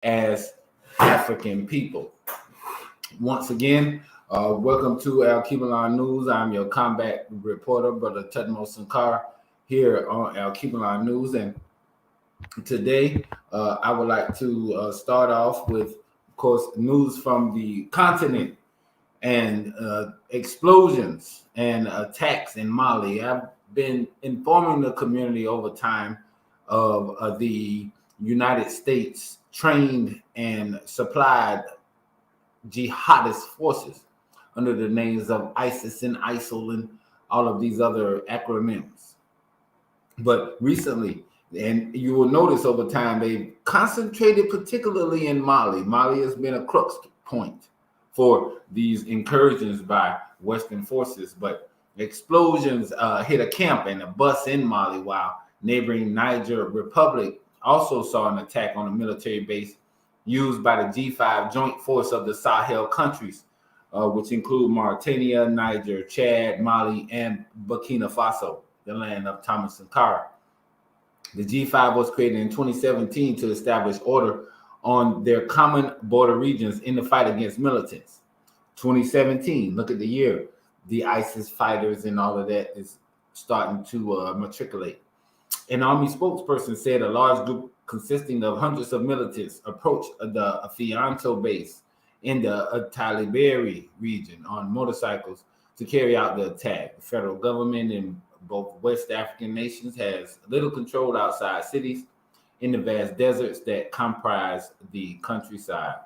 as African people. Once again, welcome to Alkebulan News. I'm your combat reporter, Brother Tutmo Sankar, here on Alkebulan News. And today, I would like to start off with, of course, news from the continent and explosions and attacks in Mali. I've been informing the community over time of the United States trained and supplied jihadist forces under the names of ISIS and ISIL and all of these other acronyms. But recently, and you will notice over time, they've concentrated particularly in Mali. Mali has been a crux point for these incursions by Western forces, but explosions hit a camp and a bus in Mali, while neighboring Niger Republic also saw an attack on a military base used by the G5 joint force of the Sahel countries, which include Mauritania, Niger, Chad, Mali, and Burkina Faso, the land of Thomas Sankara. The G5 was created in 2017 to establish order on their common border regions in the fight against militants. 2017, look at the year. The ISIS fighters and all of that is starting to matriculate. An army spokesperson said a large group consisting of hundreds of militants approached the Fianto base in the Taliberi region on motorcycles to carry out the attack. The federal government in both West African nations has little control outside cities in the vast deserts that comprise the countryside.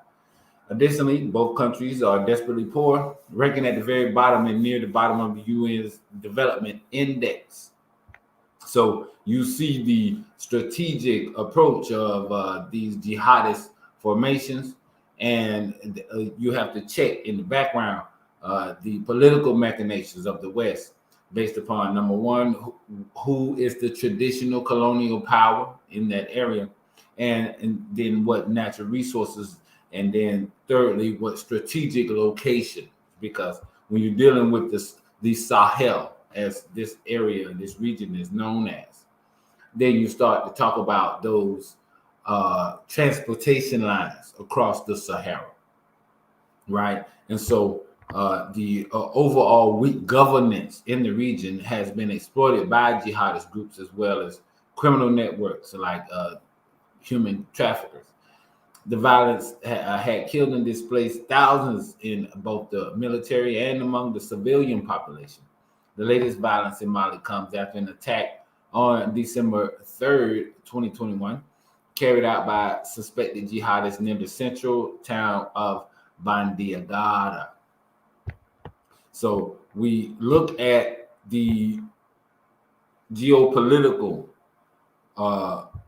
Additionally, both countries are desperately poor, ranking at the very bottom and near the bottom of the UN's Development Index. So you see the strategic approach of these jihadist formations, and you have to check in the background the political machinations of the West based upon, number one, who is the traditional colonial power in that area, and then what natural resources, and then thirdly, what strategic location, because when you're dealing with the Sahel, as this area, this region is known as, then you start to talk about those transportation lines across the Sahara, right? And so the overall weak governance in the region has been exploited by jihadist groups as well as criminal networks like human traffickers. The violence had killed and displaced thousands in both the military and among the civilian population. The latest violence in Mali comes after an attack on December 3rd, 2021, carried out by suspected jihadists near the central town of Bandiagara. So we look at the geopolitical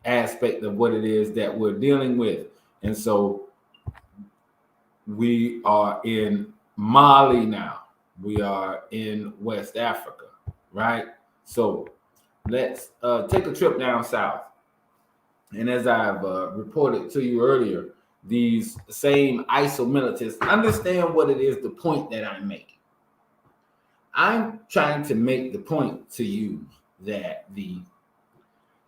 aspect of what it is that we're dealing with. And so we are in Mali now. We are in West Africa, right? So let's take a trip down south. And as I've reported to you earlier, these same ISIL militants, understand what it is, the point that I'm making. I'm trying to make the point to you that the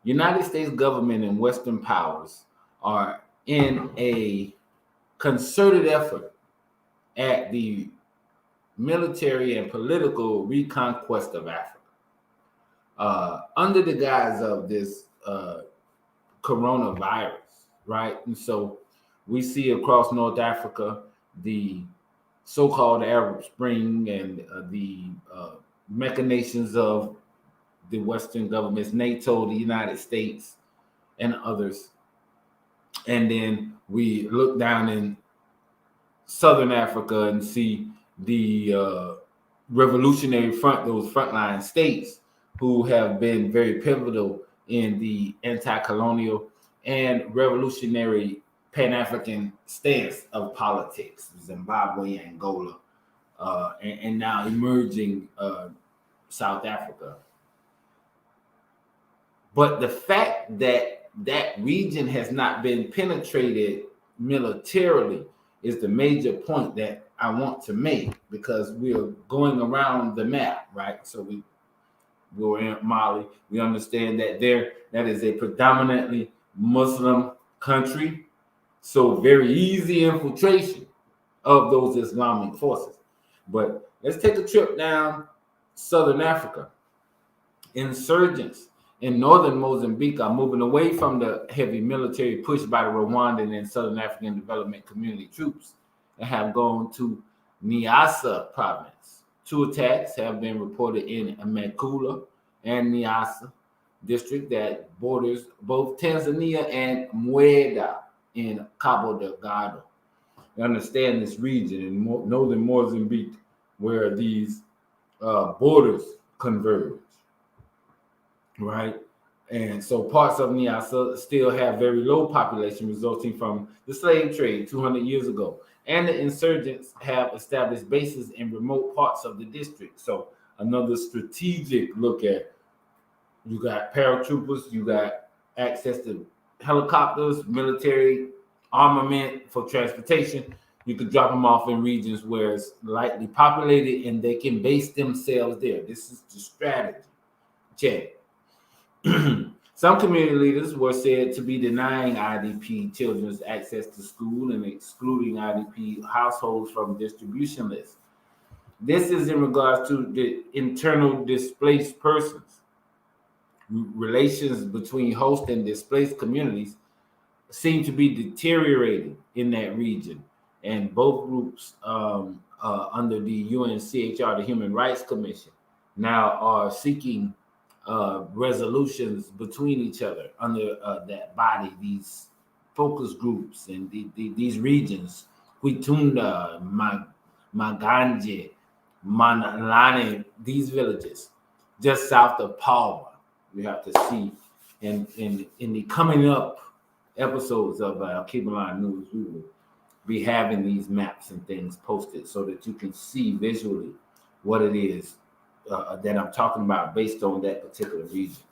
United States government and Western powers are in a concerted effort at the military and political reconquest of Africa under the guise of this coronavirus, right? And so we see across North Africa the so-called Arab Spring and the machinations of the Western governments, NATO, the United States, and others. And then we look down in Southern Africa and see the revolutionary front, those frontline states who have been very pivotal in the anti-colonial and revolutionary Pan-African stance of politics, Zimbabwe, Angola, and now emerging South Africa. But the fact that that region has not been penetrated militarily is the major point that I want to make, because we are going around the map, right? So we're in Mali. We understand that that is a predominantly Muslim country, So very easy infiltration of those Islamic forces. But let's take a trip down Southern Africa. Insurgents in northern Mozambique are moving away from the heavy military push by the Rwandan and Southern African Development Community troops and have gone to Niassa province. 2 attacks have been reported in Mekula and Niassa district that borders both Tanzania and Mweda in Cabo Delgado. You understand this region in northern Mozambique where these borders converge, right? And so parts of Niassa still have very low population resulting from the slave trade 200 years ago. And the insurgents have established bases in remote parts of the district. So another strategic look at, you got paratroopers, you got access to helicopters, military armament for transportation. You could drop them off in regions where it's lightly populated and they can base themselves there. This is the strategy. Check. Some community leaders were said to be denying IDP children's access to school and excluding IDP households from distribution lists. This is in regards to the internal displaced persons. Relations between host and displaced communities seem to be deteriorating in that region. And both groups under the UNCHR, the Human Rights Commission, now are seeking resolutions between each other under that body, these focus groups and these regions, Huitunda, Maganje, Manalane, these villages just south of Palma. We have to see in the coming up episodes of Alkebulan News, we will be having these maps and things posted so that you can see visually what it is that I'm talking about based on that particular region.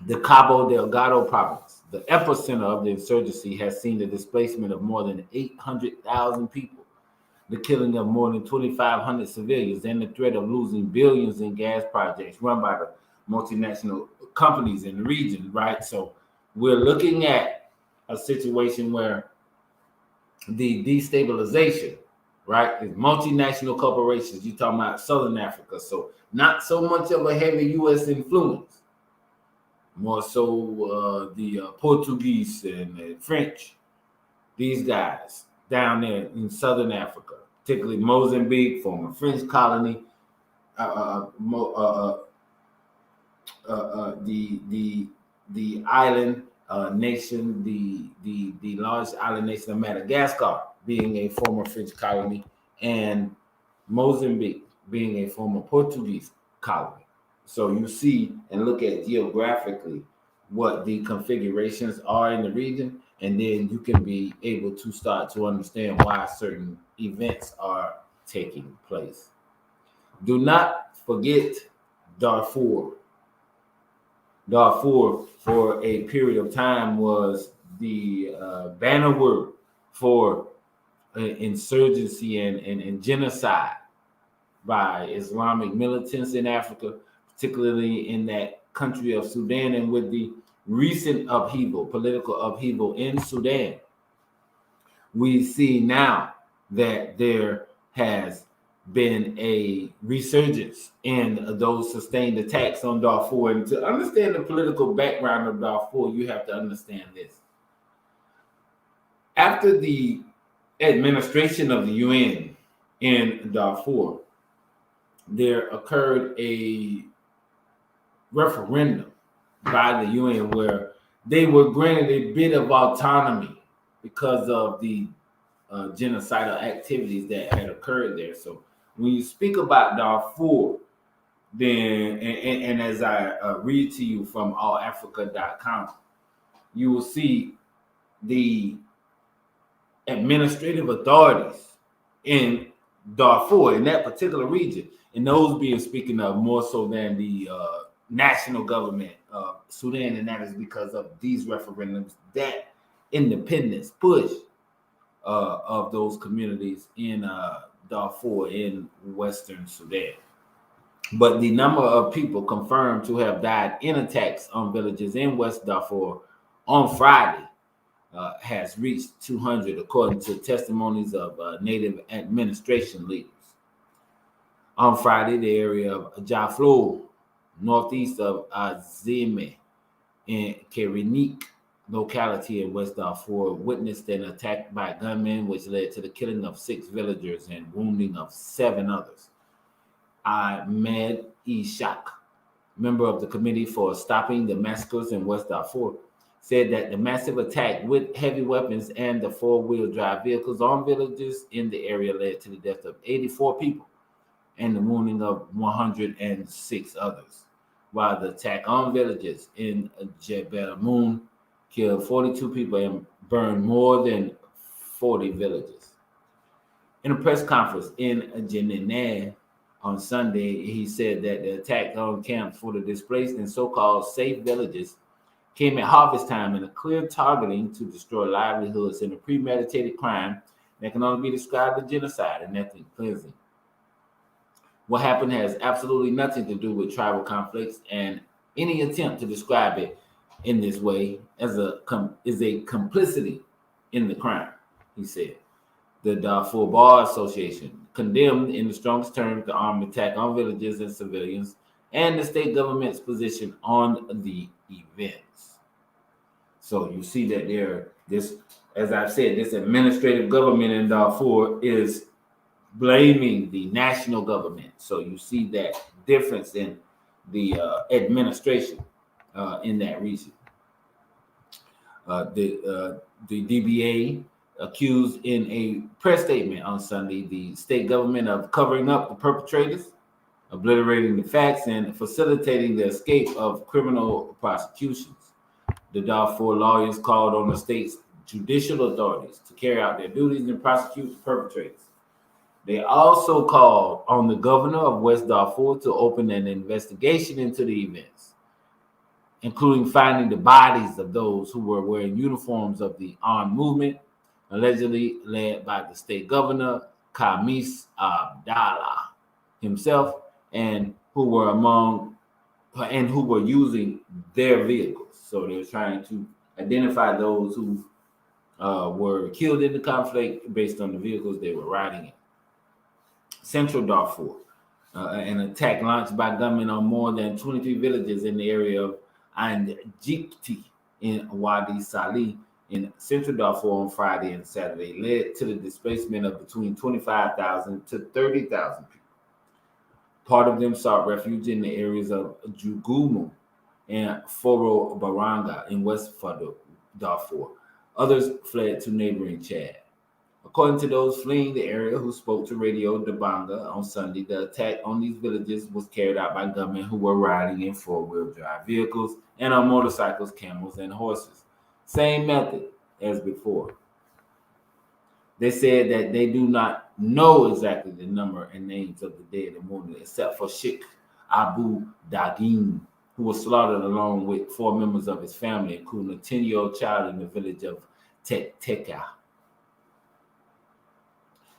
The Cabo Delgado province, the epicenter of the insurgency, has seen the displacement of more than 800,000 people, the killing of more than 2,500 civilians, and the threat of losing billions in gas projects run by the multinational companies in the region, right? So we're looking at a situation where the destabilization, right, is multinational corporations. You're talking about Southern Africa, so not so much of a heavy U.S. influence, more so the Portuguese and French, these guys down there in Southern Africa, particularly Mozambique, former French colony, the island nation, the large island nation of Madagascar being a former French colony, and Mozambique being a former Portuguese colony. So you see and look at geographically what the configurations are in the region, and then you can be able to start to understand why certain events are taking place. Do not forget Darfur. Darfur, for a period of time, was the banner word for insurgency and genocide by Islamic militants in Africa, particularly in that country of Sudan. And with the recent upheaval, political upheaval in Sudan, we see now that there has been a resurgence in those sustained attacks on Darfur. And to understand the political background of Darfur, you have to understand this. After the administration of the UN in Darfur, there occurred a referendum by the UN where they were granted a bit of autonomy because of the genocidal activities that had occurred there. So when you speak about Darfur, then, and as I read to you from allafrica.com, you will see the administrative authorities in Darfur, in that particular region, and those being speaking of more so than the national government of Sudan, and that is because of these referendums, that independence push of those communities in Darfur in Western Sudan. But the number of people confirmed to have died in attacks on villages in West Darfur on Friday has reached 200, according to testimonies of native administration leaders. On Friday, the area of Jaflo, northeast of Azime, in Kerinik locality in West Darfur, witnessed an attack by gunmen, which led to the killing of 6 villagers and wounding of 7 others. Ahmed Ishaq, member of the Committee for Stopping the Massacres in West Darfur, said that the massive attack with heavy weapons and the 4-wheel drive vehicles on villages in the area led to the death of 84 people and the wounding of 106 others, while the attack on villages in Jebel Moon killed 42 people and burned more than 40 villages. In a press conference in Jenineh on Sunday, he said that the attack on camps for the displaced and so-called safe villages came at harvest time in a clear targeting to destroy livelihoods in a premeditated crime that can only be described as genocide and ethnic cleansing. What happened has absolutely nothing to do with tribal conflicts, and any attempt to describe it in this way is a complicity in the crime, he said. The Darfur Bar Association condemned in the strongest terms the armed attack on villages and civilians and the state government's position on the events. So you see that as I've said, this administrative government in Darfur is blaming the national government. So you see that difference in the administration in that region. The DBA accused in a press statement on Sunday the state government of covering up the perpetrators, obliterating the facts, and facilitating the escape of criminal prosecutions. The Darfur lawyers called on the state's judicial authorities to carry out their duties and prosecute the perpetrators. They also called on the governor of West Darfur to open an investigation into the events, including finding the bodies of those who were wearing uniforms of the armed movement, allegedly led by the state governor, Kamis Abdallah himself, and who were using their vehicles. So they were trying to identify those who were killed in the conflict based on the vehicles they were riding in. Central Darfur, an attack launched by gunmen on more than 23 villages in the area of Anjikti in Wadi Salih in Central Darfur on Friday and Saturday led to the displacement of between 25,000 to 30,000 people. Part of them sought refuge in the areas of Jugumu and Foro Baranga in West Darfur. Others fled to neighboring Chad. According to those fleeing the area who spoke to Radio Dabanga on Sunday, the attack on these villages was carried out by gunmen who were riding in 4-wheel drive vehicles and on motorcycles, camels, and horses. Same method as before. They said that they do not know exactly the number and names of the dead and wounded, except for Sheikh Abu Dagin, who was slaughtered along with 4 members of his family, including a 10-year-old child in the village of Teka.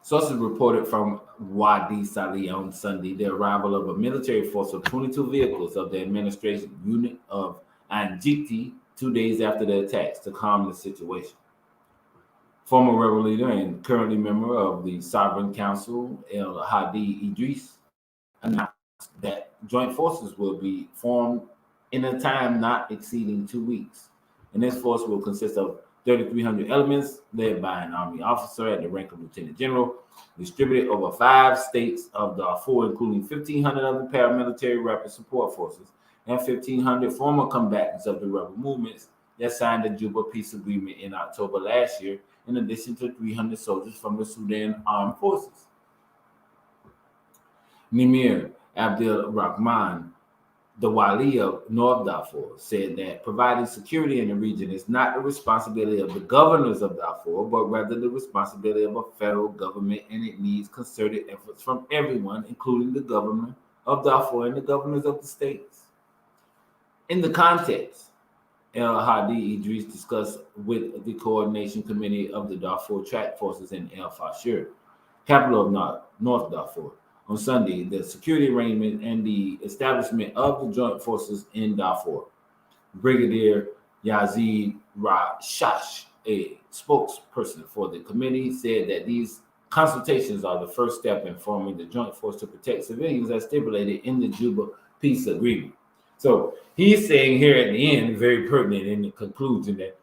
Sources reported from Wadi Salih on Sunday the arrival of a military force of 22 vehicles of the administration unit of Anjikti 2 days after the attacks to calm the situation. Former rebel leader and currently member of the Sovereign Council, El Hadi Idris, announced that joint forces will be formed in a time not exceeding 2 weeks. And this force will consist of 3,300 elements led by an army officer at the rank of lieutenant general, distributed over 5 states of Darfur, including 1,500 other paramilitary rapid support forces and 1,500 former combatants of the rebel movements that signed the Juba peace agreement in October last year, in addition to 300 soldiers from the Sudan Armed Forces. Nimir Abdel Rahman, the Wali of North Darfur, said that providing security in the region is not the responsibility of the governors of Darfur, but rather the responsibility of a federal government, and it needs concerted efforts from everyone, including the governor of Darfur and the governors of the states. In the context, El Hadi Idris discussed with the Coordination Committee of the Darfur Track Forces in El Fasher, capital of North Darfur, on Sunday, the security arrangement and the establishment of the joint forces in Darfur. Brigadier Yazid Rashash a spokesperson for the committee, said that these consultations are the first step in forming the joint force to protect civilians as stipulated in the Juba peace agreement. So he's saying here at the end, very pertinent in the conclusion, that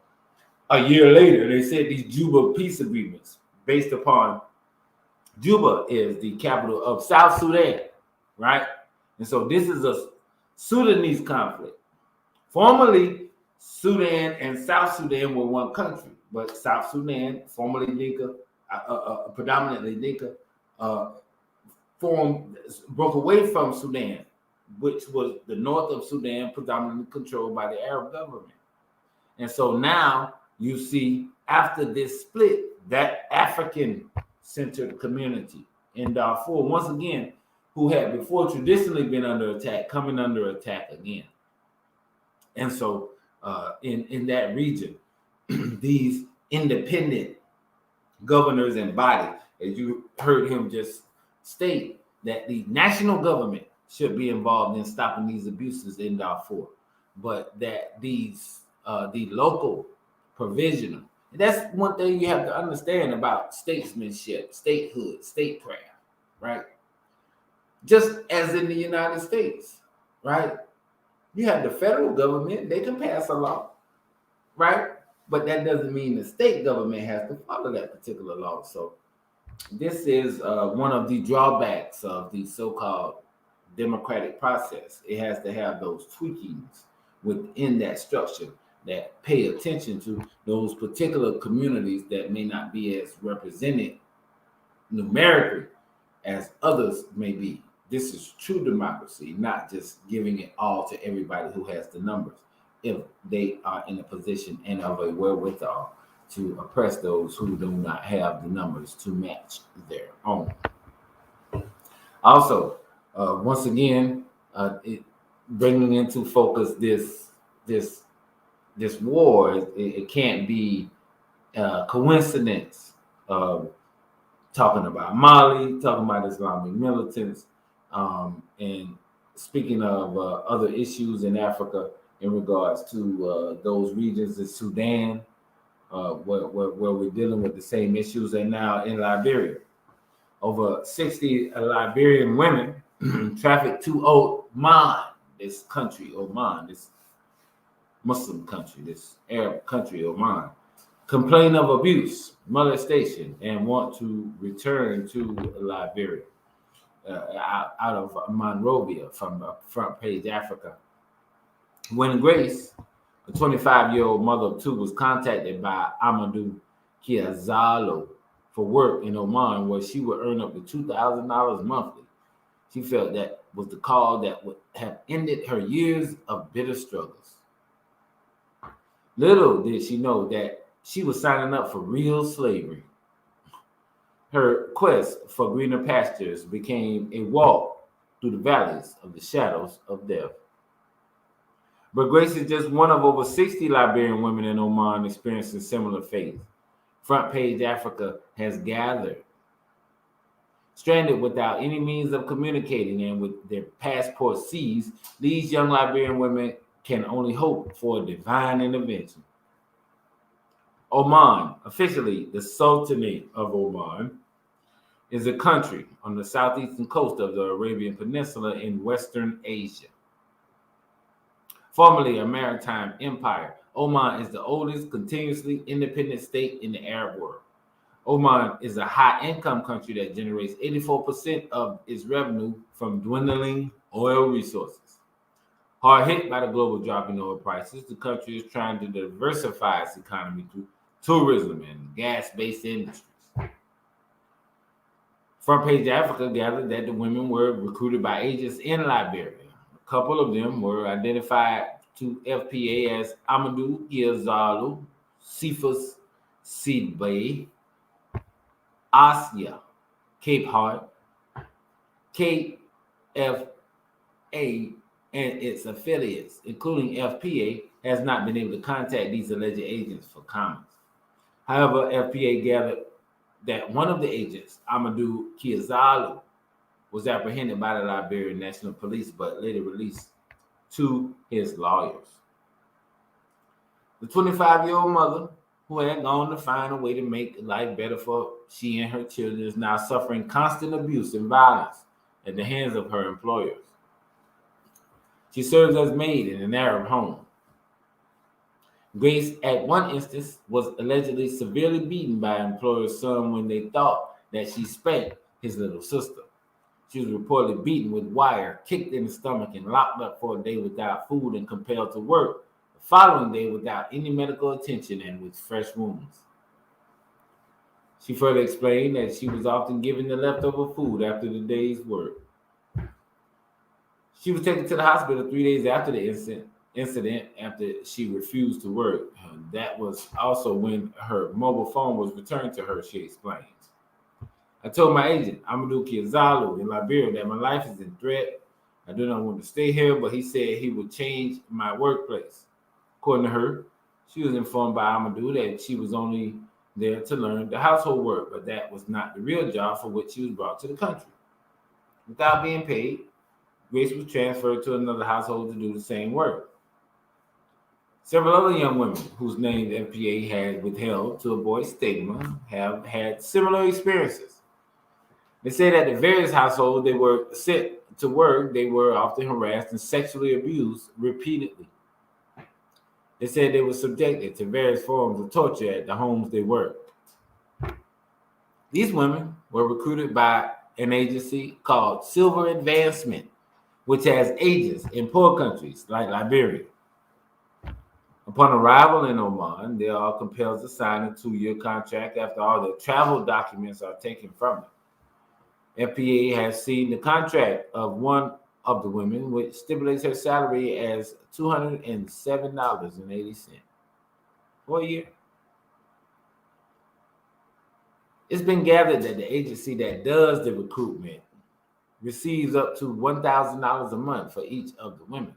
a year later, they said these Juba peace agreements, based upon Juba is the capital of South Sudan, right? And so this is a Sudanese conflict. Formerly, Sudan and South Sudan were one country, but South Sudan, formerly Dinka, predominantly Dinka, broke away from Sudan, which was the north of Sudan, predominantly controlled by the Arab government. And so now you see, after this split, that African-centered community in Darfur, once again, who had before traditionally been under attack, coming under attack again. And so in that region, these independent governors and bodies, as you heard him just state, that the national government should be involved in stopping these abuses in Darfur, but that these the local provisional, and that's one thing you have to understand about statesmanship, statehood, statecraft, right? Just as in the United States, right? You have the federal government, they can pass a law, right? But that doesn't mean the state government has to follow that particular law. So this is one of the drawbacks of the so-called democratic process. It has to have those tweakings within that structure that pay attention to those particular communities that may not be as represented numerically as others may be. This is true democracy, not just giving it all to everybody who has the numbers, if they are in a position and of a wherewithal to oppress those who do not have the numbers to match their own. Also, once again, bringing into focus this war, it can't be coincidence of talking about Mali, talking about Islamic militants, and speaking of other issues in Africa in regards to those regions in Sudan, where we're dealing with the same issues, and now in Liberia. Over 60 Liberian women trafficked to Oman, this country, Oman, this Muslim country, this Arab country, Oman, complain of abuse, molestation, and want to return to Liberia, out of Monrovia, from Front Page Africa. When Grace, a 25-year-old mother of two, was contacted by Amadou Kiazalo for work in Oman, where she would earn up to $2,000 monthly, she felt that was the call that would have ended her years of bitter struggles. Little did she know that she was signing up for real slavery. Her quest for greener pastures became a walk through the valleys of the shadows of death. But Grace is just one of over 60 Liberian women in Oman experiencing similar fate. Front Page Africa has gathered. Stranded without any means of communicating and with their passports seized, these young Liberian women can only hope for a divine intervention. Oman, officially the Sultanate of Oman, is a country on the southeastern coast of the Arabian Peninsula in Western Asia. Formerly a maritime empire, Oman is the oldest continuously independent state in the Arab world. Oman is a high-income country that generates 84% of its revenue from dwindling oil resources. Hard hit by the global drop in oil prices, the country is trying to diversify its economy through tourism and gas-based industries. Front Page Africa gathered that the women were recruited by agents in Liberia. A couple of them were identified to FPA as Amadou Iyazalu, Cephas Sidbey, Asia, Cape Heart, KFA, and its affiliates, including FPA, has not been able to contact these alleged agents for comments. However, FPA gathered that one of the agents, Amadou Kiazalu, was apprehended by the Liberian National Police but later released to his lawyers. The 25-year-old mother, who had gone to find a way to make life better for she and her children, is now suffering constant abuse and violence at the hands of her employers. She serves as maid in an Arab home. Grace, at one instance, was allegedly severely beaten by an employer's son when they thought that she spanked his little sister. She was reportedly beaten with wire, kicked in the stomach, and locked up for a day without food and compelled to work the following day without any medical attention and with fresh wounds. She further explained that she was often given the leftover food after the day's work. She was taken to the hospital 3 days after the incident after she refused to work. That was also when her mobile phone was returned to her, she explains. I told my agent, Amadou Kiazalu in Liberia, that my life is in threat. I do not want to stay here, but he said he would change my workplace. According to her, she was informed by Amadou that she was only there to learn the household work, but that was not the real job for which she was brought to the country. Without being paid, Grace was transferred to another household to do the same work. Several other young women whose names FPA had withheld to avoid stigma have had similar experiences. They say that the various households they were sent to work, they were often harassed and sexually abused repeatedly. They said they were subjected to various forms of torture at the homes they worked. These women were recruited by an agency called Silver Advancement, which has agents in poor countries like Liberia. Upon arrival in Oman, they are compelled to sign a 2-year contract after all their travel documents are taken from them. FPA has seen the contract of one of the women, which stipulates her salary as $207.80 for a year. It's been gathered that the agency that does the recruitment receives up to $1,000 a month for each of the women.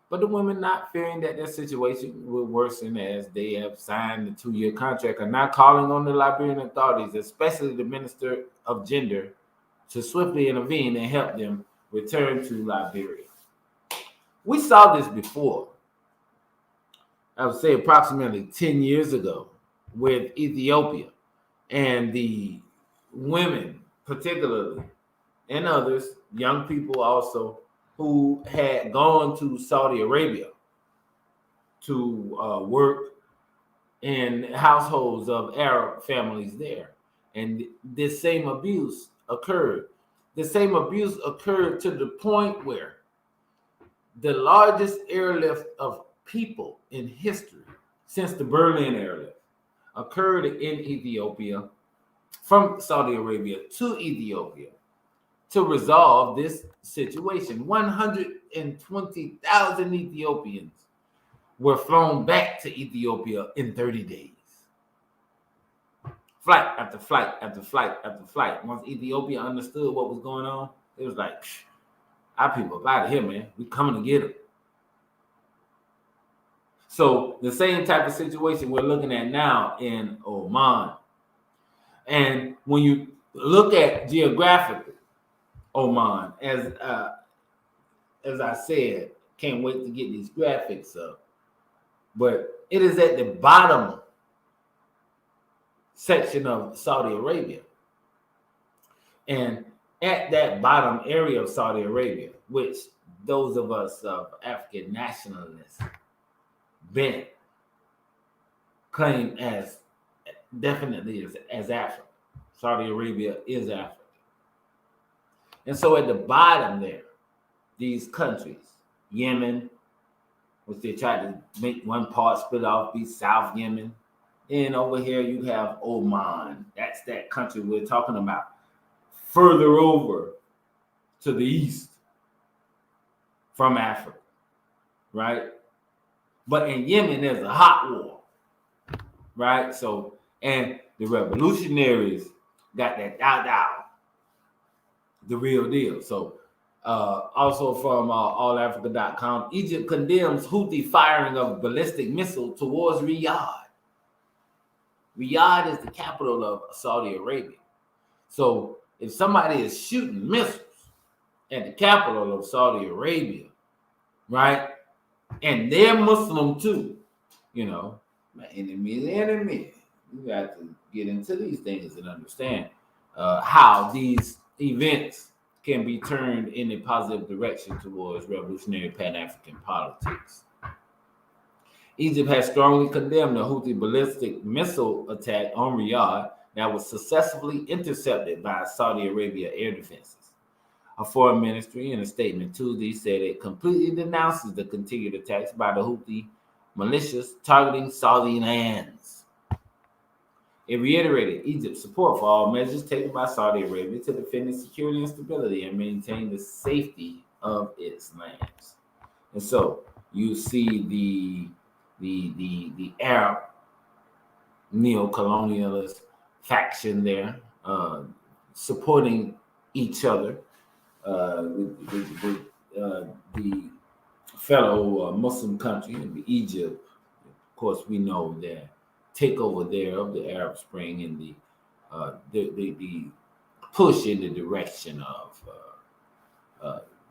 But the women, not fearing that their situation will worsen as they have signed the 2-year contract, are now calling on the Liberian authorities, especially the Minister of Gender, to swiftly intervene and help them return to Liberia. We saw this before, I would say approximately 10 years ago, with Ethiopia and the women, particularly, and others, young people also, who had gone to Saudi Arabia to work in households of Arab families there. And this same abuse occurred. The same abuse occurred to the point where the largest airlift of people in history since the Berlin airlift occurred in Ethiopia, from Saudi Arabia to Ethiopia, to resolve this situation. 120,000 Ethiopians were flown back to Ethiopia in 30 days. Flight after flight after flight after flight. Once Ethiopia understood what was going on, it was like, our people are out of here, man. We coming to get them. So the same type of situation we're looking at now in Oman. And when you look at geographically, Oman, as I said, can't wait to get these graphics up. But it is at the bottom section of Saudi Arabia. And at that bottom area of Saudi Arabia, which those of us of African nationalists bent claim as definitely as Africa. Saudi Arabia is Africa. And so at the bottom there, these countries, Yemen, which they tried to make one part split off, be South Yemen. And over here you have Oman. That's that country we're talking about. Further over to the east from Africa, right? But in Yemen, there's a hot war, right? So, and the revolutionaries got that Dao, the real deal. So, also from allafrica.com, Egypt condemns Houthi firing of ballistic missile towards Riyadh. Riyadh is the capital of Saudi Arabia. So if somebody is shooting missiles at the capital of Saudi Arabia, right, and they're Muslim too, My enemy is enemy. You got to get into these things and understand how these events can be turned in a positive direction towards revolutionary Pan-African politics. Egypt has strongly condemned the Houthi ballistic missile attack on Riyadh that was successfully intercepted by Saudi Arabia air defenses. A foreign ministry in a statement Tuesday said it completely denounces the continued attacks by the Houthi militias targeting Saudi lands. It reiterated Egypt's support for all measures taken by Saudi Arabia to defend its security and stability and maintain the safety of its lands. And so you see the Arab neo-colonialist faction there supporting each other with the fellow Muslim country, Egypt. Of course, we know that takeover there of the Arab Spring and the push in the direction of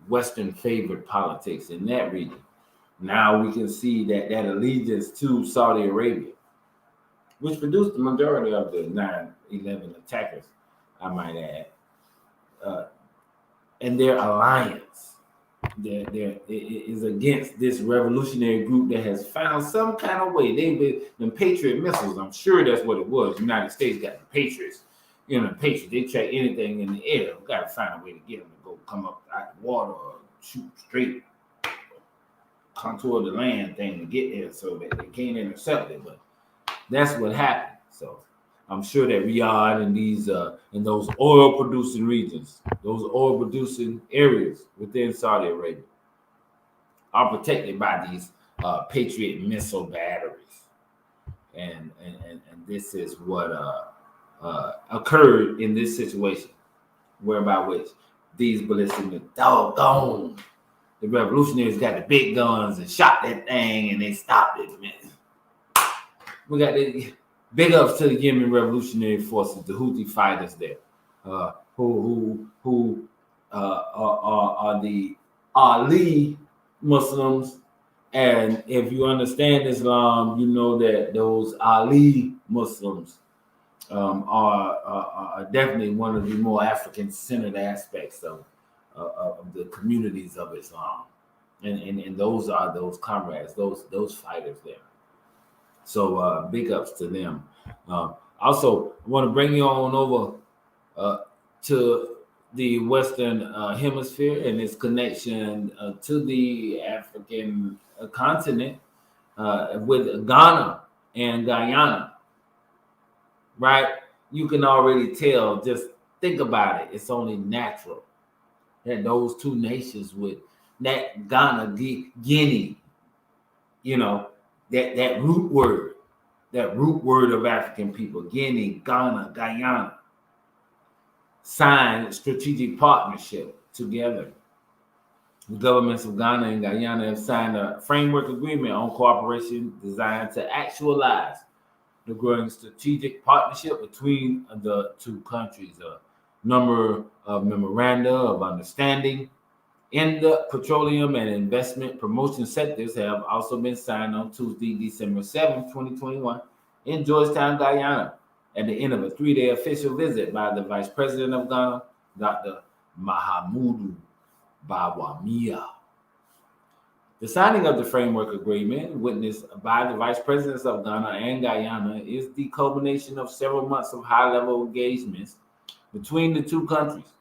Western favored politics in that region. Now we can see that allegiance to Saudi Arabia, which produced the majority of the 9/11 attackers, I might add, and their alliance there is against this revolutionary group that has found some kind of way. They've been the Patriot missiles. I'm sure that's what it was. The United States got the Patriots. You know, the Patriots, they track anything in the air. We got to find a way to get them to go come up out of the water or shoot straight contour the land thing to get there so that they can't intercept it. But that's what happened. So I'm sure that Riyadh and these in those oil producing regions, those oil producing areas within Saudi Arabia are protected by these Patriot missile batteries. And this is what occurred in this situation, whereby which these ballistic doggone the revolutionaries got the big guns and shot that thing and they stopped it, man. We got the big ups to the Yemen Revolutionary Forces, the Houthi fighters there, who are the Ali Muslims. And if you understand Islam, you know that those Ali Muslims are definitely one of the more African-centered aspects of the communities of Islam, and those are those comrades, those fighters there. So big ups to them. Also, I want to bring you on over to the Western Hemisphere and its connection to the African continent with Ghana and Guyana. Right? You can already tell, just think about it. It's only natural that those two nations with that Ghana, Guinea, you know, that root word of African people, Guinea, Ghana, Guyana, signed strategic partnership together. The governments of Ghana and Guyana have signed a framework agreement on cooperation designed to actualize the growing strategic partnership between the two countries. A number of memoranda of understanding in the petroleum and investment promotion sectors have also been signed on Tuesday, December 7, 2021, in Georgetown, Guyana, at the end of a 3-day official visit by the Vice President of Ghana, Dr. Mahamudu Bawumia. The signing of the framework agreement, witnessed by the Vice Presidents of Ghana and Guyana, is the culmination of several months of high-level engagements between the two countries,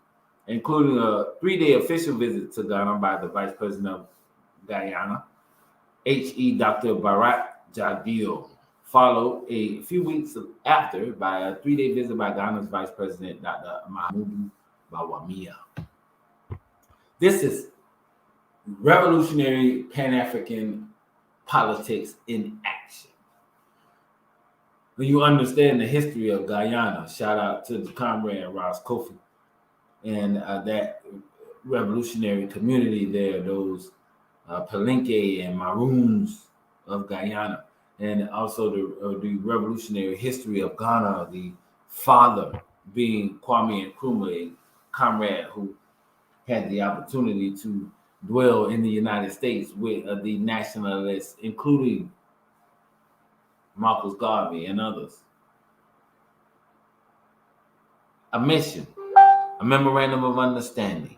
including a 3-day official visit to Ghana by the Vice President of Guyana, H.E. Dr. Barak Jadil, followed a few weeks after by a 3-day visit by Ghana's Vice President, Dr. Mahamudu Bawumia. This is revolutionary Pan-African politics in action. When you understand the history of Guyana, shout out to the comrade Ross Kofi and that revolutionary community there, those Palenque and Maroons of Guyana, and also the revolutionary history of Ghana, the father being Kwame Nkrumah, a comrade who had the opportunity to dwell in the United States with the nationalists, including Marcus Garvey, and others. A mission, a memorandum of understanding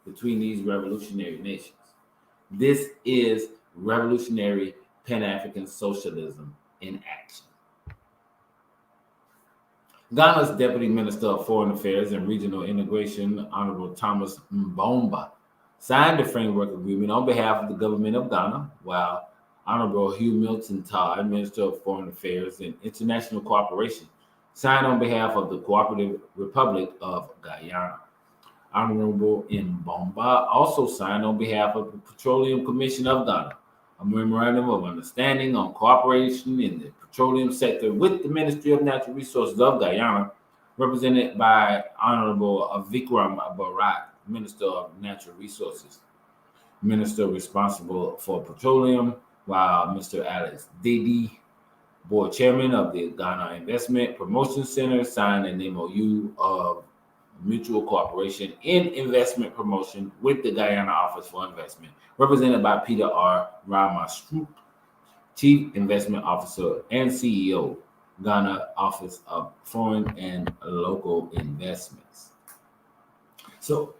between these revolutionary nations. This is revolutionary Pan-African socialism in action. Ghana's Deputy Minister of Foreign Affairs and Regional Integration, Honorable Thomas Mbomba, signed the framework agreement on behalf of the government of Ghana, while Honorable Hugh Milton Todd, Minister of Foreign Affairs and International Cooperation, signed on behalf of the Cooperative Republic of Guyana. Honorable Mbomba also signed on behalf of the Petroleum Commission of Ghana a memorandum of understanding on cooperation in the petroleum sector with the Ministry of Natural Resources of Guyana, represented by Honorable Vikram Barat, Minister of Natural Resources, Minister responsible for petroleum, while Mr. Alex Dede, Board Chairman of the Ghana Investment Promotion Center, signed an MOU of mutual cooperation in investment promotion with the Guyana Office for Investment, represented by Peter R. Ramastroop, Chief Investment Officer and CEO, Ghana Office of Foreign and Local Investments. So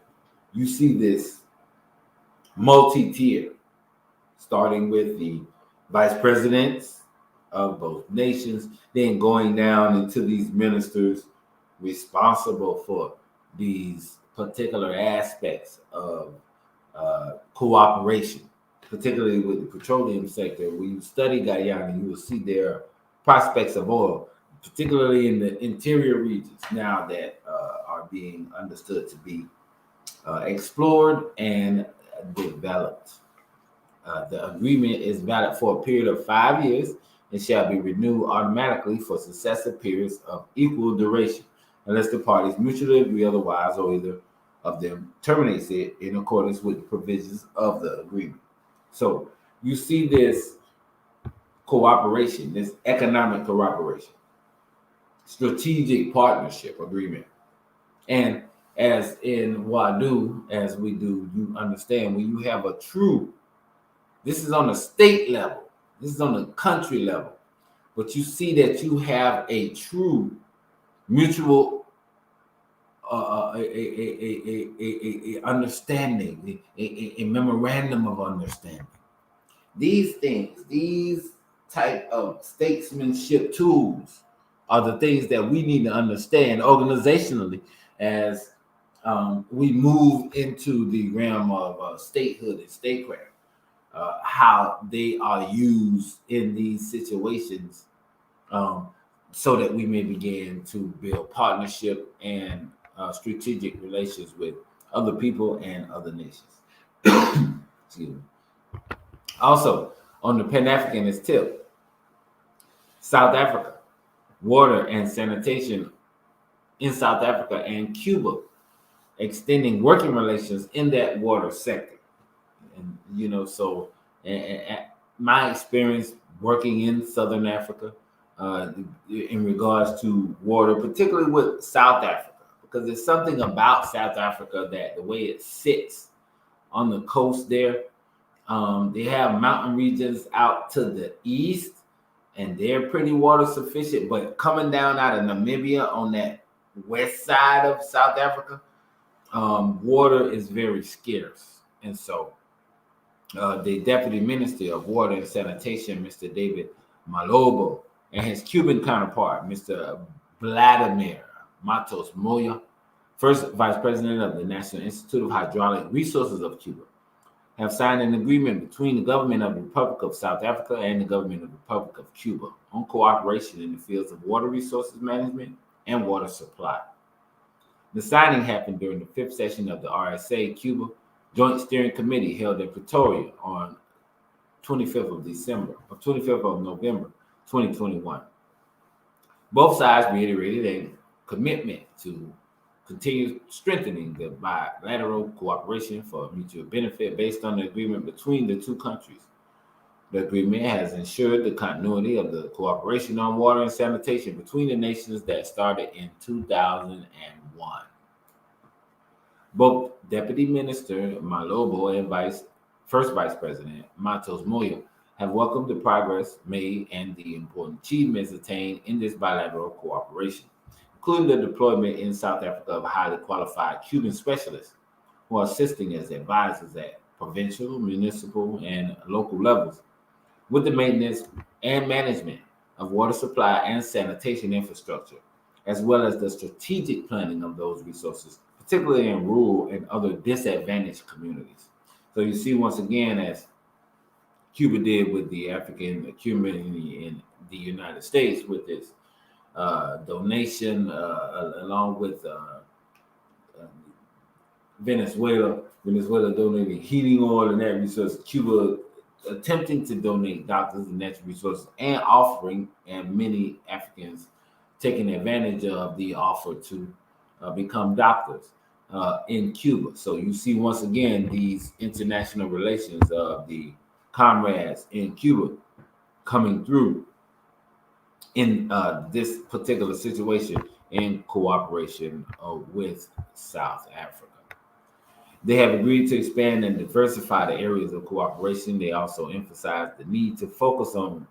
you see this multi-tier, starting with the vice presidents of both nations, then going down into these ministers responsible for these particular aspects of cooperation, particularly with the petroleum sector. When you study Guyana, you will see there are prospects of oil, particularly in the interior regions now that are being understood to be explored and developed. The agreement is valid for a period of 5 years and shall be renewed automatically for successive periods of equal duration, unless the parties mutually agree otherwise or either of them terminates it in accordance with the provisions of the agreement. So you see this cooperation, this economic cooperation, strategic partnership agreement. And as in WADU, as we do, you understand when you have a true, this is on a state level, this is on a country level, but you see that you have a true mutual understanding, a memorandum of understanding. These things, these type of statesmanship tools are the things that we need to understand organizationally as we move into the realm of statehood and statecraft, how they are used in these situations, so that we may begin to build partnership and strategic relations with other people and other nations. Excuse me. Also, on the Pan-Africanist tip, South Africa, water and sanitation in South Africa and Cuba, extending working relations in that water sector. And so my experience working in Southern Africa, in regards to water, particularly with South Africa, because there's something about South Africa that the way it sits on the coast there, they have mountain regions out to the east, and they're pretty water sufficient. But coming down out of Namibia on that west side of South Africa, water is very scarce. And so the Deputy Minister of Water and Sanitation, Mr. David Malobo, and his Cuban counterpart, Mr. Vladimir Matos Moya, first Vice President of the National Institute of Hydraulic Resources of Cuba, have signed an agreement between the government of the Republic of South Africa and the government of the Republic of Cuba on cooperation in the fields of water resources management and water supply. The signing happened during the fifth session of the RSA Cuba Joint Steering Committee held in Pretoria on 25th of November, 2021. Both sides reiterated a commitment to continue strengthening the bilateral cooperation for mutual benefit based on the agreement between the two countries. The agreement has ensured the continuity of the cooperation on water and sanitation between the nations that started in 2001. Both Deputy Minister Malobo and First Vice President Matos Moyo have welcomed the progress made and the important achievements attained in this bilateral cooperation, including the deployment in South Africa of highly qualified Cuban specialists who are assisting as advisors at provincial, municipal, and local levels with the maintenance and management of water supply and sanitation infrastructure, as well as the strategic planning of those resources, particularly in rural and other disadvantaged communities. So you see, once again, as Cuba did with the African community in the United States with its donation, along with Venezuela donating heating oil and that resource. Cuba attempting to donate doctors and natural resources and offering, and many Africans taking advantage of the offer to become doctors in Cuba. So you see, once again, these international relations of the comrades in Cuba coming through in this particular situation in cooperation with South Africa. They have agreed to expand and diversify the areas of cooperation. They also emphasize the need to focus on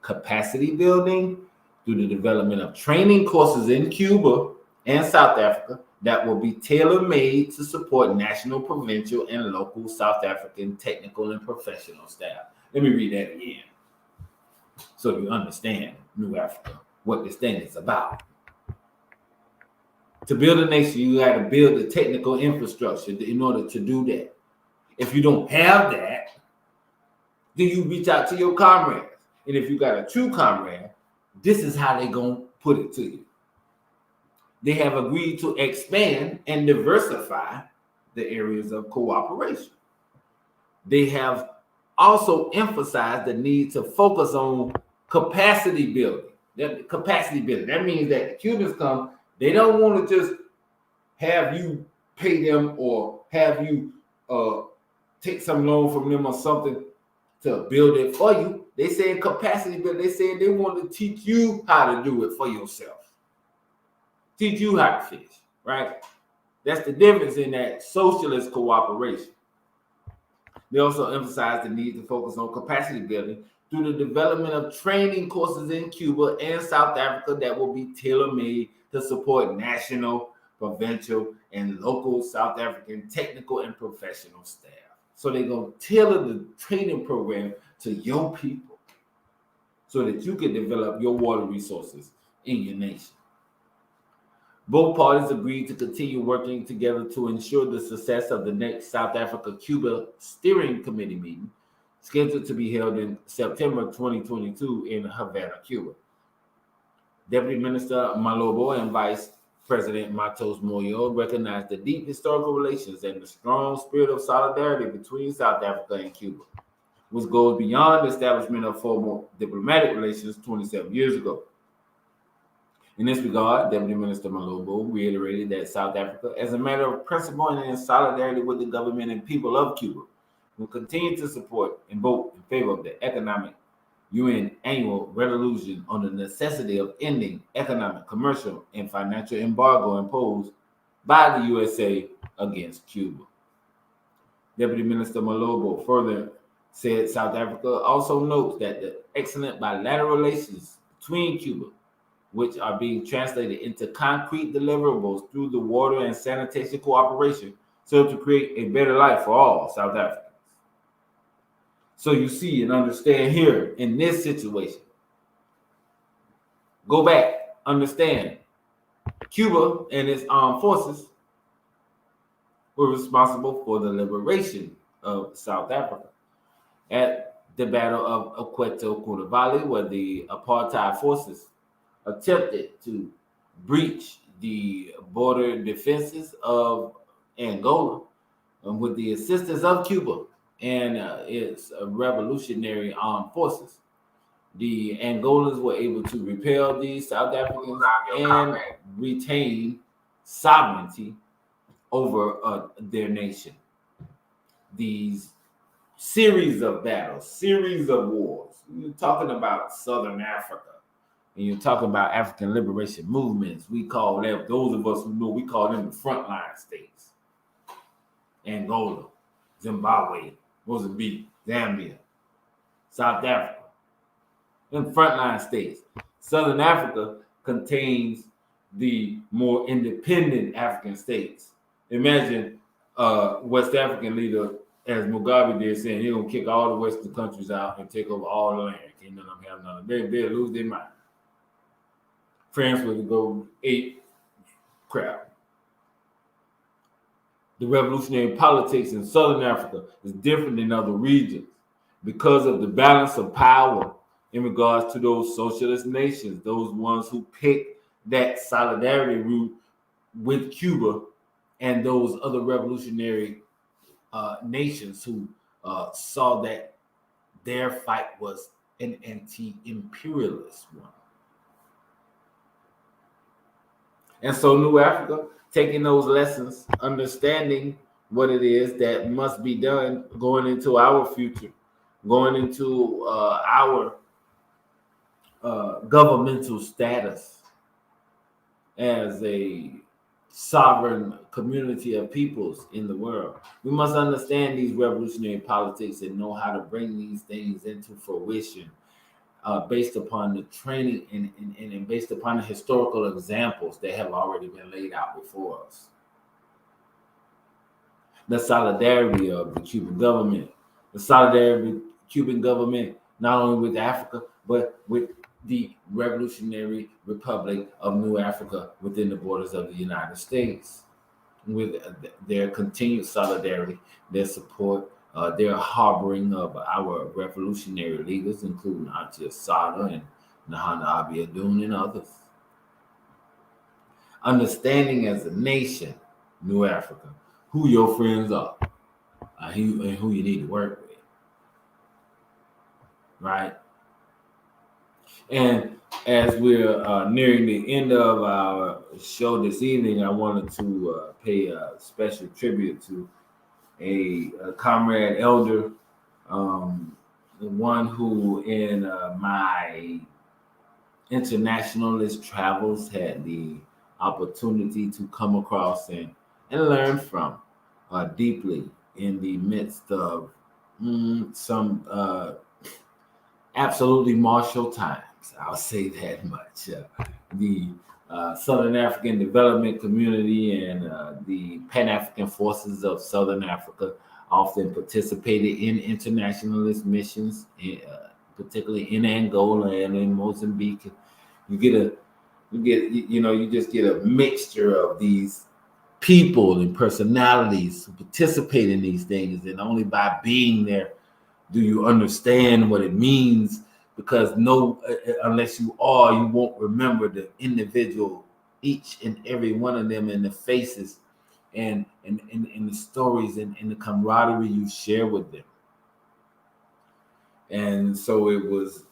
capacity building through the development of training courses in Cuba and South Africa that will be tailor-made to support national, provincial, and local South African technical and professional staff. Let me read that again so you understand, New Africa, what this thing is about. To build a nation, you got to build the technical infrastructure in order to do that. If you don't have that, then you reach out to your comrades. And if you got a true comrade, this is how they're going to put it to you. They have agreed to expand and diversify the areas of cooperation. They have also emphasized the need to focus on capacity building. That means that the Cubans come, they don't want to just have you pay them or have you take some loan from them or something to build it for you. They say capacity building. They say they want to teach you how to do it for yourself. Teach you how to fish, right? That's the difference in that socialist cooperation. They also emphasize the need to focus on capacity building through the development of training courses in Cuba and South Africa that will be tailor-made to support national, provincial, and local South African technical and professional staff. So they're going to tailor the training program to your people so that you can develop your water resources in your nation. Both parties agreed to continue working together to ensure the success of the next South Africa-Cuba Steering Committee meeting, scheduled to be held in September 2022 in Havana, Cuba. Deputy Minister Malobo and Vice President Matos Moyo recognized the deep historical relations and the strong spirit of solidarity between South Africa and Cuba, which goes beyond the establishment of formal diplomatic relations 27 years ago. In this regard, Deputy Minister Malobo reiterated that South Africa, as a matter of principle and in solidarity with the government and people of Cuba, will continue to support and vote in favor of the economic UN annual resolution on the necessity of ending economic, commercial, and financial embargo imposed by the USA against Cuba. Deputy Minister Malobo further said South Africa also notes that the excellent bilateral relations between Cuba, which are being translated into concrete deliverables through the water and sanitation cooperation, serve to create a better life for all South Africans. So you see and understand here in this situation, go back, understand, Cuba and its armed forces were responsible for the liberation of South Africa at the Battle of Oqueto Cunavale, where the apartheid forces attempted to breach the border defenses of Angola with the assistance of Cuba and its revolutionary armed forces. The Angolans were able to repel the South Africans and retain sovereignty over their nation. These series of battles, series of wars. You're talking about Southern Africa, and you're talking about African liberation movements. We call them, those of us who know, we call them the frontline states. Angola, Zimbabwe, Mozambique, Zambia. South Africa, and frontline states. Southern Africa contains the more independent African states. Imagine West African leader as Mugabe did saying he's gonna kick all the Western countries out and take over all the land. Can't none of them have none of them. They'll lose their mind. France would go ape crap. The revolutionary politics in Southern Africa is different than other regions because of the balance of power in regards to those socialist nations, those ones who picked that solidarity route with Cuba and those other revolutionary nations who saw that their fight was an anti-imperialist one. And so New Africa, taking those lessons, understanding what it is that must be done going into our future, going into our governmental status as a sovereign community of peoples in the world. We must understand these revolutionary politics and know how to bring these things into fruition based upon the training and based upon the historical examples that have already been laid out before us. The solidarity of the Cuban government, the solidarity of the Cuban government, not only with Africa, but with the Revolutionary Republic of New Africa within the borders of the United States, with their continued solidarity, their support, their harboring of our revolutionary leaders, including Atia Sada and Nahana Abiodun and others. Understanding as a nation, New Africa, who your friends are and who you need to work with, right? And as we're nearing the end of our show this evening, I wanted to pay a special tribute to a comrade elder, the one who in my internationalist travels had the opportunity to come across and learn from deeply in the midst of some absolutely martial times. I'll say that much. The Southern African Development Community and the Pan-African Forces of Southern Africa often participated in internationalist missions, particularly in Angola and in Mozambique. You just get a mixture of these people and personalities who participate in these things, and only by being there do you understand what it means, because unless you are, you won't remember the individual, each and every one of them, and the faces and the stories and the camaraderie you share with them. And so it was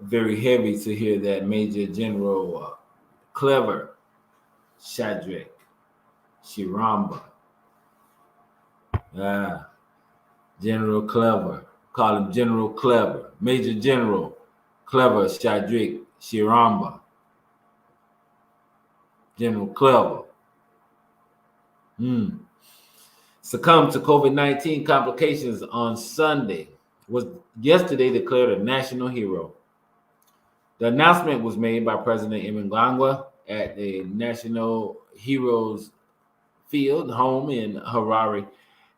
very heavy to hear that Major General Clever Shadrach Shiramba, General Clever, call him General Clever, Major General Clever Shadrach Shiramba, General Clever, succumbed to COVID-19 complications on Sunday, was yesterday declared a national hero. The announcement was made by President Mnangagwa at the National Heroes Field home in Harare.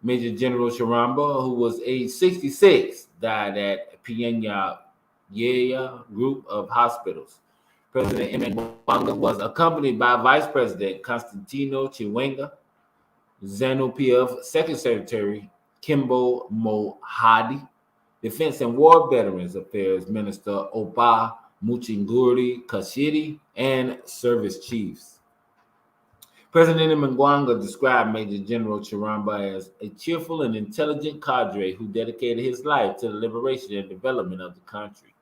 Major General Shiramba, who was age 66, died at Pienya Group of Hospitals. President Mnangagwa was accompanied by Vice President Constantino Chiwenga, ZANU-PF Secretary Kimbo Mohadi, Defense and War Veterans Affairs Minister Opa Muchinguri Kashiri, and service chiefs. President Mnangagwa described Major General Shiramba as a cheerful and intelligent cadre who dedicated his life to the liberation and development of the country.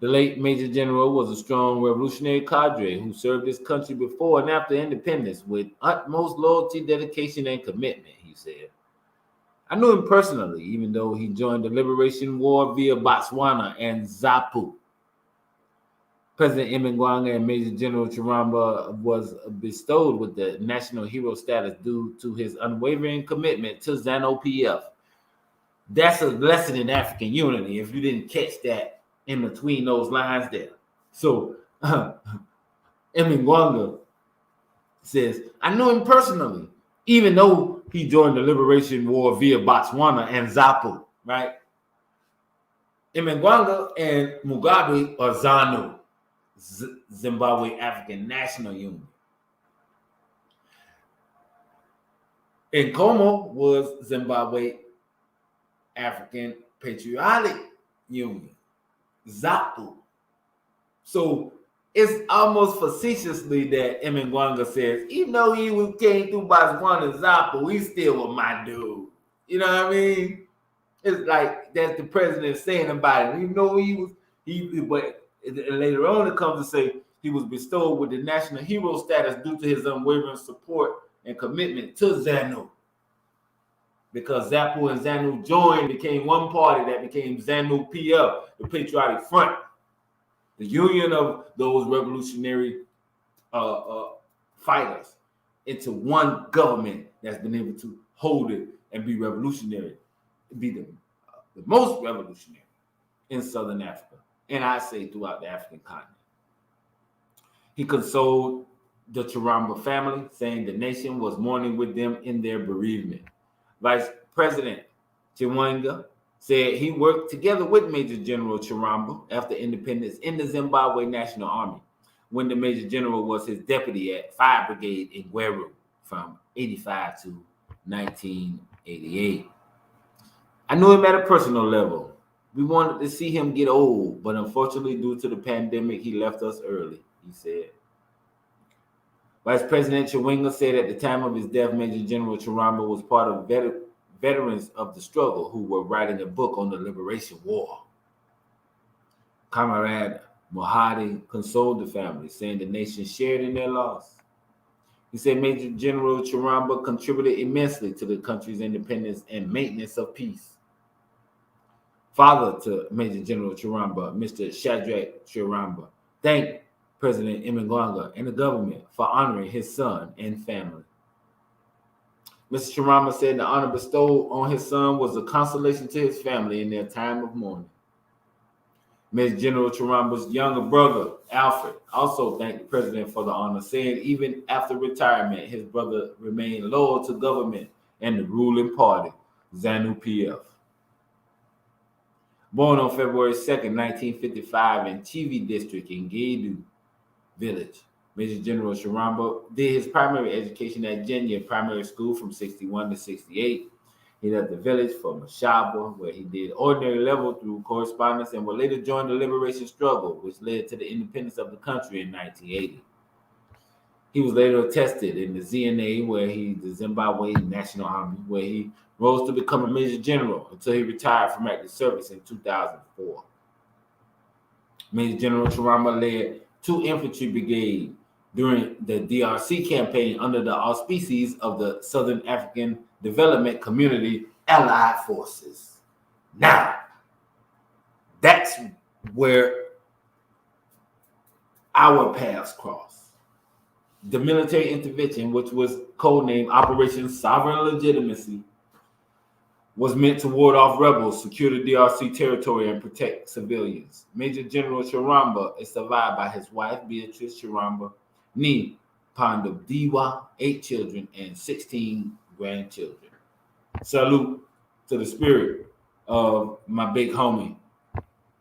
The late Major General was a strong revolutionary cadre who served his country before and after independence with utmost loyalty, dedication, and commitment, he said. I knew him personally, even though he joined the Liberation War via Botswana and ZAPU. President Mnangagwa and Major General Shiramba was bestowed with the national hero status due to his unwavering commitment to ZANU-PF. That's a lesson in African unity. If you didn't catch that in between those lines there. So Emingwanga says, I know him personally, even though he joined the liberation war via Botswana and Zapu, right? Emingwanga and Mugabe are ZANU, Zimbabwe African National Union. Nkomo was Zimbabwe African Patriotic Union, ZAPU. So it's almost facetiously that Emingwanga says, even though he came through Botswana ZAPU, he still was my dude. You know what I mean? It's like that's the president saying about it. Even though but later on it comes to say he was bestowed with the national hero status due to his unwavering support and commitment to ZANU. Because ZAPU and ZANU joined, became one party that became ZANU-PF, the Patriotic Front, the union of those revolutionary fighters into one government that's been able to hold it and be revolutionary, be the most revolutionary in Southern Africa, and I say throughout the African continent. He consoled the Chiramba family, saying the nation was mourning with them in their bereavement. Vice President Chiwenga said he worked together with Major General Chiramba after independence in the Zimbabwe National Army, when the Major General was his deputy at 5 Brigade in Gweru from 85 to 1988. I knew him at a personal level. We wanted to see him get old, but unfortunately, due to the pandemic, he left us early, he said. Vice President Chiwenga said at the time of his death, Major General Chiramba was part of veterans of the struggle who were writing a book on the liberation war. Comrade Mohadi consoled the family, saying the nation shared in their loss. He said Major General Chiramba contributed immensely to the country's independence and maintenance of peace. Father to Major General Chiramba, Mr. Shadrach Chiramba, thanked President Emingwanga and the government for honoring his son and family. Mr. Chiramba said the honor bestowed on his son was a consolation to his family in their time of mourning. Major General Chiramba's younger brother, Alfred, also thanked the president for the honor, saying even after retirement, his brother remained loyal to government and the ruling party, ZANU-PF. Born on February 2nd, 1955 in Chivi District in Gedu Village, Major General Chiramba did his primary education at Jenya Primary School from 61 to 68. He left the village for Mashaba, where he did ordinary level through correspondence and would later join the liberation struggle, which led to the independence of the country in 1980. He was later tested in the ZNA, the Zimbabwe National Army, where he rose to become a major general until he retired from active service in 2004. Major General Chiramba led 2 infantry brigades during the DRC campaign under the auspices of the Southern African Development Community Allied Forces. Now, that's where our paths cross. The military intervention, which was codenamed Operation Sovereign Legitimacy, was meant to ward off rebels, secure the DRC territory, and protect civilians. Major General Chiramba is survived by his wife, Beatrice Chiramba, Nee Pandabiwa, 8 children, and 16 grandchildren. Salute to the spirit of my big homie,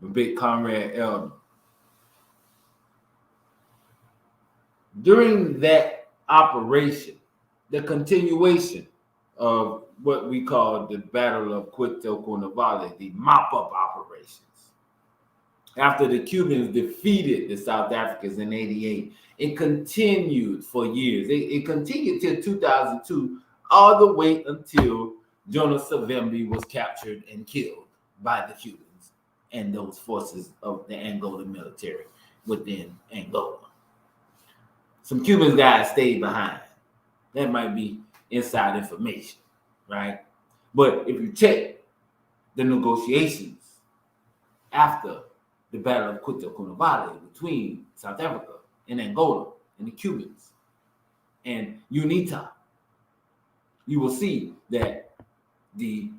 my big comrade Elder. During that operation, the continuation of what we call the Battle of Cuito Cuanavale, the mop-up operations. After the Cubans defeated the South Africans in 88, it continued for years. It continued till 2002, all the way until Jonas Savimbi was captured and killed by the Cubans and those forces of the Angola military within Angola. Some Cuban guys stayed behind. That might be inside information, right? But if you check the negotiations after the Battle of Cuito Cuanavale between South Africa and Angola and the Cubans and UNITA, you will see that the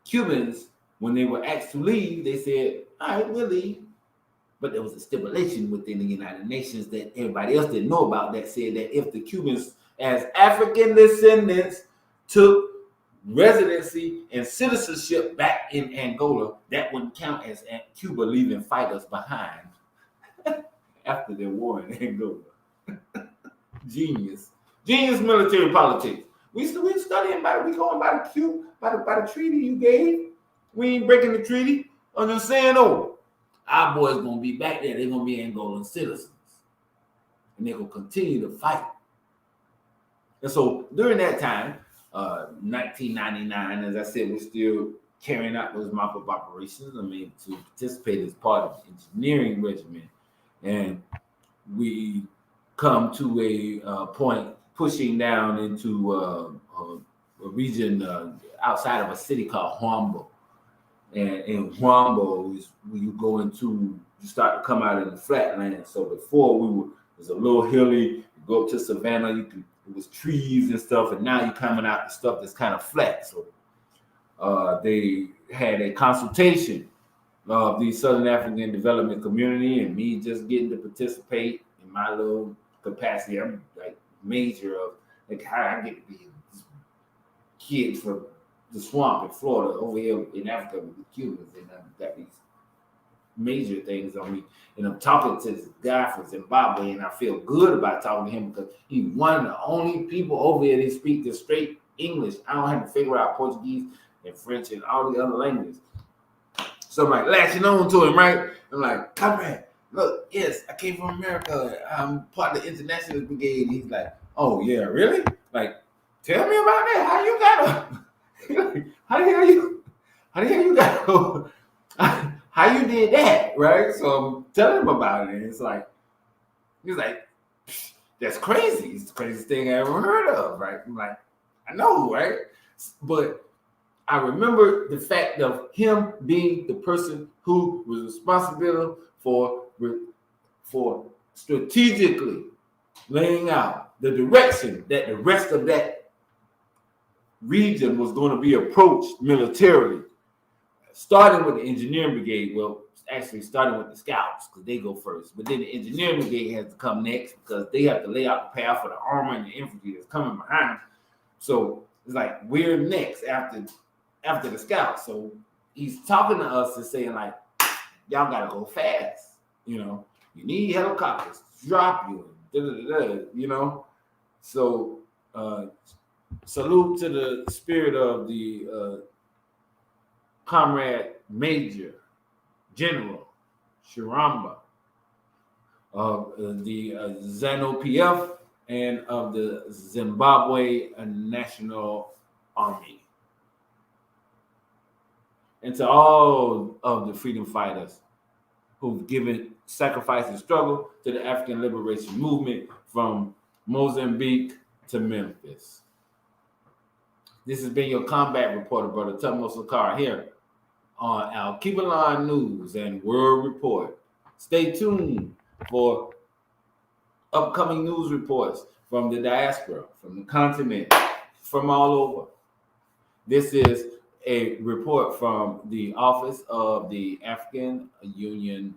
Cubans, when they were asked to leave, they said, all right, we'll leave. But there was a stipulation within the United Nations that everybody else didn't know about that said that if the Cubans, as African descendants, took residency and citizenship back in Angola, that wouldn't count as Cuba leaving fighters behind after their war in Angola. Genius military politics. We studying about it. We going by the treaty you gave. We ain't breaking the treaty. I'm just saying, our boys gonna be back there. They're gonna be Angolan citizens, and they're gonna continue to fight. And so during that time, 1999, as I said, we're still carrying out those mop-up operations. I mean, to participate as part of the engineering regiment, and we come to a point pushing down into a region outside of a city called Huambo. And in Huambo is when you start to come out in the flatland. So before it was a little hilly, you go up to savannah, it was trees and stuff, and now you're coming out to stuff that's kind of flat. So they had a consultation of the Southern African Development Community, and me just getting to participate in my little capacity. I'm like major of like how I get to be a kid from the swamp in Florida over here in Africa with the Cubans, and I've got these major things on me. And I'm talking to this guy from Zimbabwe, and I feel good about talking to him because he's one of the only people over here that speak the straight English. I don't have to figure out Portuguese and French and all the other languages. So I'm like latching on to him, right? I'm like, comrade, look, yes, I came from America. I'm part of the International Brigade. And he's like, oh yeah, really? Like, tell me about that. How you got how the hell you got how you did that, right? So I'm telling him about it, and he's like, that's crazy. It's the craziest thing I ever heard of, right? I'm like, I know, right? But I remember the fact of him being the person who was responsible for strategically laying out the direction that the rest of that region was going to be approached militarily, starting with the engineering brigade. Well, actually starting with the scouts because they go first, but then the engineering brigade has to come next because they have to lay out the path for the armor and the infantry that's coming behind them. So it's like we're next after the scouts. So he's talking to us and saying like, y'all gotta go fast. You need helicopters to drop you. So salute to the spirit of the Comrade Major General Shiramba of the ZANU-PF and of the Zimbabwe National Army. And to all of the freedom fighters who've given sacrifice and struggle to the African liberation movement from Mozambique to Memphis. This has been your combat reporter, Brother Tutmo Sakara, here on Alkebulan News and World Report. Stay tuned for upcoming news reports from the diaspora, from the continent, from all over. This is a report from the Office of the African Union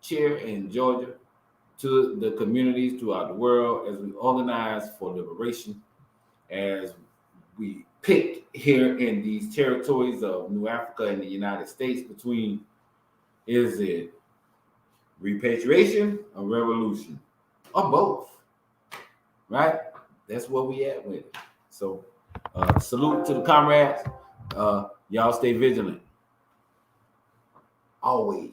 Chair in Georgia to the communities throughout the world as we organize for liberation, as we pick here in these territories of New Africa and the United States between, is it repatriation or revolution or both, right? That's where we at with it. So salute to the comrades. Y'all stay vigilant always.